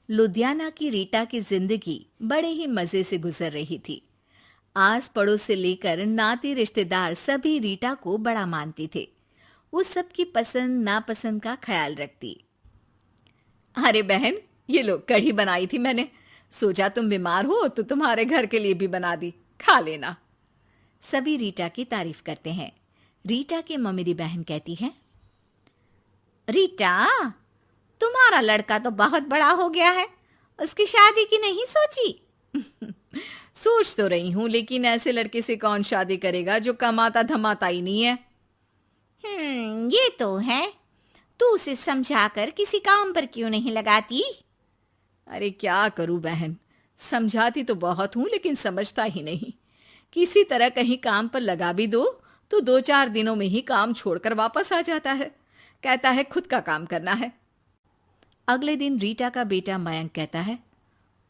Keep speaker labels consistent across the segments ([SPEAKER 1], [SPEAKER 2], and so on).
[SPEAKER 1] लुधियाना की रीटा की जिंदगी बड़े ही मजे से गुजर रही थी। आस पड़ोस से लेकर नाती रिश्तेदार सभी रीटा को बड़ा मानते थे। वो सबकी पसंद नापसंद का ख्याल रखती। अरे बहन, ये लो कढ़ी बनाई थी मैंने। सोचा तुम बीमार हो तो तुम्हारे घर के लिए भी बना दी, खा लेना। सभी रीटा की तारीफ करते हैं। रीटा की ममेरी बहन कहती है, रीटा, तुम्हारा लड़का तो बहुत बड़ा हो गया है, उसकी शादी की नहीं सोची? सोच तो रही हूं, लेकिन ऐसे लड़के से कौन शादी करेगा जो कमाता धमाता ही नहीं है।
[SPEAKER 2] ये तो है। तू उसे समझाकर किसी काम पर क्यों नहीं लगाती?
[SPEAKER 1] अरे क्या करूं बहन, समझाती तो बहुत हूं लेकिन समझता ही नहीं। किसी तरह कहीं काम पर लगा भी दो तो 2-4 दिनों में ही काम छोड़कर वापस आ जाता है। कहता है खुद का काम करना है। अगले दिन रीटा का बेटा मयंक कहता है,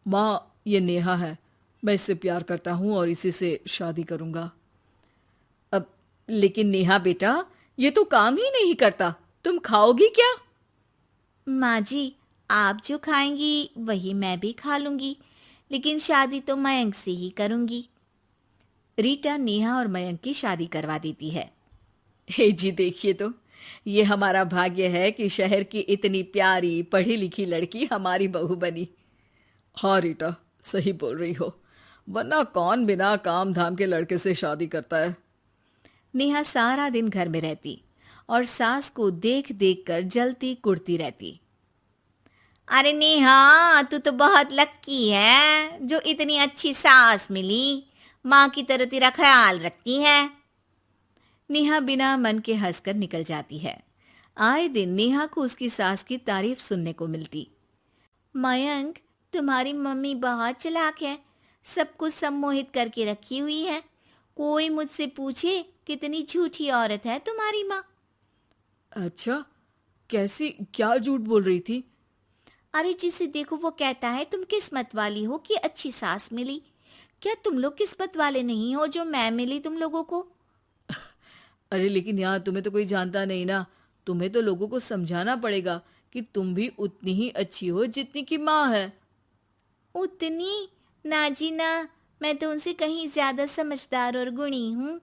[SPEAKER 1] माँ, ये नेहा है, मैं इससे प्यार करता हूँ और इसी से शादी करूंगा। अब लेकिन नेहा बेटा, ये तो काम ही नहीं करता, तुम खाओगी क्या?
[SPEAKER 2] माँ जी, आप जो खाएंगी वही मैं भी खा लूंगी, लेकिन शादी तो मयंक से ही करूंगी।
[SPEAKER 1] रीटा नेहा और मयंक की शादी करवा देती है। हे जी, देखिए तो, ये हमारा भाग्य है कि शहर की इतनी प्यारी पढ़ी लिखी लड़की हमारी बहू बनी। हाँ रीटा, सही बोल रही हो, वरना कौन बिना काम धाम के लड़के से शादी करता है। नेहा सारा दिन घर में रहती और सास को देख देख कर जलती कुड़ती रहती।
[SPEAKER 2] अरे नेहा, तू तो बहुत लक्की है जो इतनी अच्छी सास मिली। माँ की तरह तेरा ख्याल रखती है।
[SPEAKER 1] नेहा बिना मन के हंसकर निकल जाती है। आए दिन नेहा को उसकी सास की तारीफ सुनने को मिलती।
[SPEAKER 2] मयंक, तुम्हारी मम्मी बहुत चालाक है, सबको सम्मोहित करके रखी हुई है। कोई मुझसे पूछे कितनी झूठी औरत है तुम्हारी माँ।
[SPEAKER 1] अच्छा, कैसी, क्या झूठ बोल रही थी?
[SPEAKER 2] अरे जिसे देखो वो कहता है तुम किस्मत वाली हो कि अच्छी सास मिली। क्या तुम लोग किस्मत वाले नहीं हो जो मैं मिली तुम लोगों को?
[SPEAKER 1] अरे लेकिन यार, तुम्हें तो कोई जानता नहीं ना। तुम्हें तो लोगों को समझाना पड़ेगा कि तुम भी उतनी ही अच्छी हो जितनी की माँ है।
[SPEAKER 2] उतनी? ना जी ना, मैं तो उनसे कहीं ज्यादा समझदार और गुणी हूँ।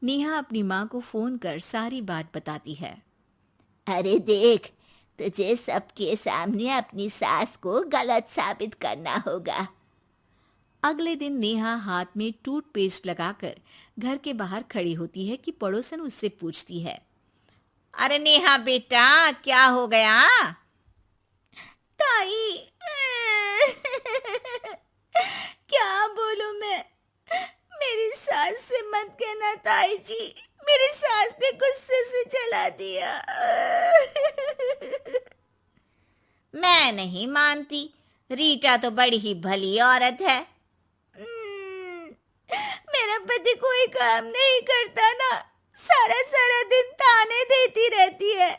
[SPEAKER 1] नेहा अपनी माँ को फोन कर सारी बात बताती है।
[SPEAKER 2] अरे देख, तुझे सबके सामने अपनी सास को गलत साबित करना होगा।
[SPEAKER 1] अगले दिन नेहा हाथ में टूथपेस्ट लगाकर घर के बाहर खड़ी होती है कि पड़ोसन उससे पूछती है,
[SPEAKER 2] अरे नेहा बेटा, क्या हो गया? ताई, क्या बोलूं मैं? मेरी सास से मत कहना ताई जी, मेरी सास ने गुस्से से जला दिया। मैं नहीं मानती, रीटा तो बड़ी ही भली औरत है। मेरा पति कोई काम नहीं करता ना, सारा सारा दिन ताने देती रहती है।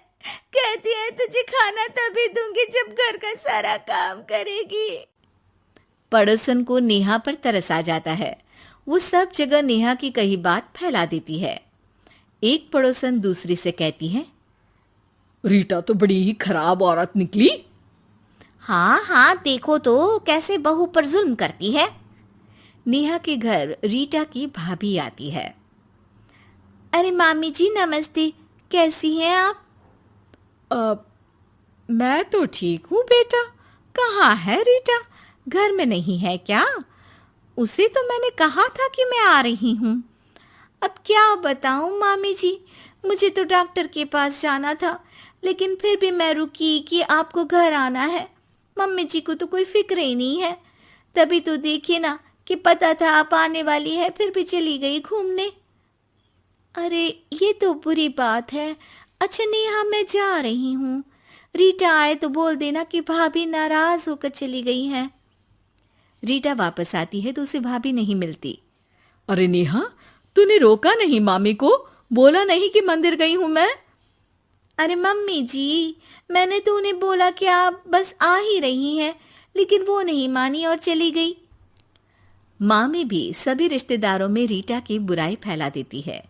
[SPEAKER 2] कहती है तुझे खाना तभी दूंगी जब घर का सारा काम करेगी।
[SPEAKER 1] पड़ोसन को नेहा पर तरस आ जाता है। वो सब जगह नेहा की कही बात फैला देती है। एक पड़ोसन दूसरी से कहती है, रीटा तो बड़ी ही खराब औरत निकली।
[SPEAKER 2] हाँ हाँ, देखो तो कैसे बहू पर जुल्म करती है।
[SPEAKER 1] नेहा के घर रीटा की भाभी आती है।
[SPEAKER 2] अरे मामी जी नमस्ते, कैसी हैं आप?
[SPEAKER 1] मैं तो ठीक हूँ बेटा। कहाँ है रीटा? घर में नहीं है क्या? उसे तो मैंने कहा था कि मैं आ रही हूँ।
[SPEAKER 2] अब क्या बताऊँ मामी जी, मुझे तो डॉक्टर के पास जाना था, लेकिन फिर भी मैं रुकी कि आपको घर आना है। मम्मी जी को तो कोई फिक्र ही नहीं है। तभी तो देखिए ना कि पता था आप आने वाली है, फिर भी चली गई घूमने। अरे ये तो बुरी बात है। अच्छा नेहा, मैं जा रही हूँ। रीटा आए तो बोल देना कि भाभी नाराज होकर चली गई हैं।
[SPEAKER 1] रीटा वापस आती है तो उसे भाभी नहीं मिलती। अरे नेहा, तूने रोका नहीं मामी को? बोला नहीं कि मंदिर गई हूं मैं?
[SPEAKER 2] अरे मम्मी जी, मैंने तो उन्हें बोला कि आप बस आ ही रही हैं, लेकिन वो नहीं मानी और चली गई।
[SPEAKER 1] मामी भी सभी रिश्तेदारों में रीटा की बुराई फैला देती है।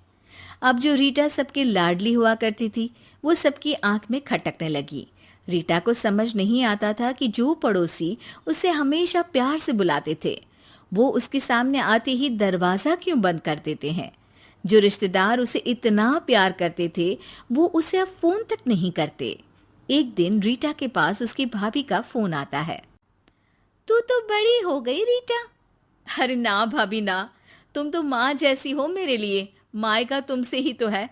[SPEAKER 1] अब जो रीटा सबकी लाडली हुआ करती थी, वो सबकी आंख में खटकने लगी। रीटा को समझ नहीं आता था कि जो पड़ोसी उसे हमेशा प्यार से बुलाते थे, वो उसके सामने आते ही दरवाजा क्यों बंद कर देते हैं। जो रिश्तेदार उसे इतना प्यार करते थे, वो उसे अब फोन तक नहीं करते। एक दिन रीटा के पास उसकी भाभी का फोन आता है।
[SPEAKER 2] तू तो बड़ी हो गई रीटा।
[SPEAKER 1] अरे ना भाभी ना, तुम तो माँ जैसी हो मेरे लिए, मायका तुमसे ही तो है।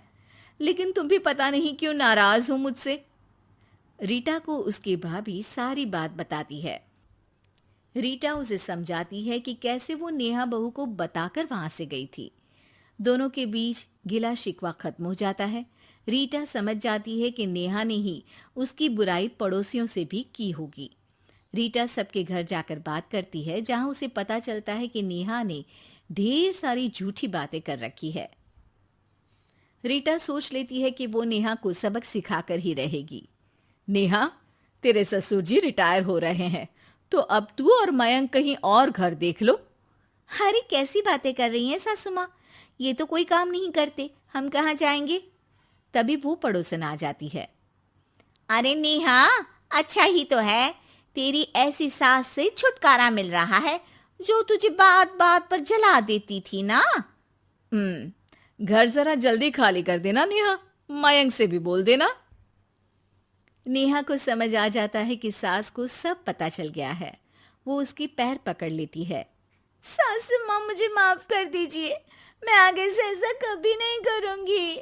[SPEAKER 1] लेकिन तुम भी पता नहीं क्यों नाराज हो मुझसे। रीटा को उसकी भाभी सारी बात बताती है। रीटा उसे समझाती है कि कैसे वो नेहा बहू को बताकर वहां से गई थी। दोनों के बीच गिला शिकवा खत्म हो जाता है। रीटा समझ जाती है कि नेहा ने ही उसकी बुराई पड़ोसियों से भी की होगी। रीटा सबके घर जाकर बात करती है, जहां उसे पता चलता है कि नेहा ने ढेर सारी झूठी बातें कर रखी है। रीटा सोच लेती है कि वो नेहा को सबक सिखाकर ही रहेगी। नेहा, तेरे ससुर जी रिटायर हो रहे हैं, तो अब तू और मयंक कहीं और घर देख लो।
[SPEAKER 2] अरे कैसी बातें कर रही हैं सासू माँ, ये तो कोई काम नहीं करते, हम कहाँ जाएंगे।
[SPEAKER 1] तभी वो पड़ोसन आ जाती है।
[SPEAKER 2] अरे नेहा, अच्छा ही तो है, तेरी ऐसी सास से छुटकारा मिल रहा है जो तुझे बात बात पर जला देती थी ना।
[SPEAKER 1] घर जरा जल्दी खाली कर देना नेहा, मयंक से भी बोल देना। नेहा को समझ आ जाता है कि सास को सब पता चल गया है। वो उसकी पैर पकड़ लेती है।
[SPEAKER 2] सासू माँ, मुझे माफ कर दीजिए, मैं आगे से ऐसा कभी नहीं करूंगी।